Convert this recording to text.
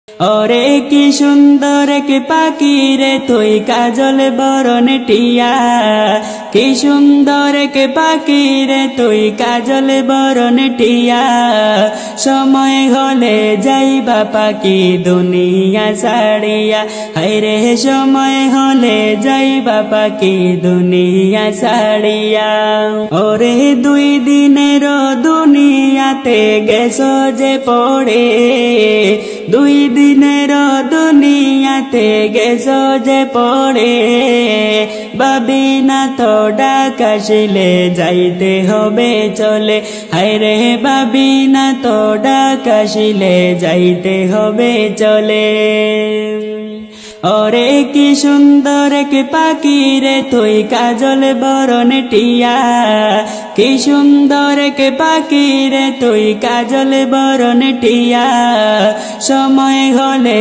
ওরে কি সুন্দর কে পাখি রে তুই কাজল বরণ টিয়া, কি সুন্দর কে পাখি রে তুই কাজল বরণ টিয়া। সময় হলে যাইবা পাখি দুনিয়া ছাড়িয়া, হায়রে সময় হলে যাইবা পাখি দুনিয়া ছাড়িয়া। ওরে 2 দিনের দুনিয়াতে গেছো যে পড়ে, 2 দিনের দুনিয়াতে গেছো যে পড়ে। ভাবি না তো ডাক আসিলে যাইতে হবে চলে, হায়রে ভাবি না তো ডাক আসিলে যাইতে হবে চলে। ওরে কি সুন্দর কে পাখি রে তুই কাজল বরণ টিয়া, কি সুন্দর কে পাখি রে তুই কাজল বরণ টিয়া। সময় হলে